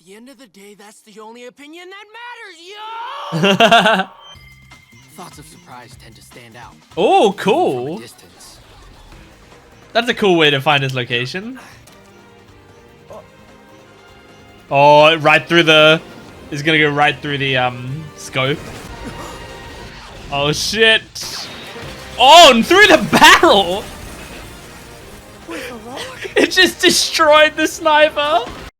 the end of the day, that's the only opinion that matters, yo! Thoughts of surprise tend to stand out. Oh, From a cool. distance. That's a cool way to find his location. Oh, right through the... He's gonna go right through the scope. Oh shit! Oh, and through the barrel! It just destroyed the sniper!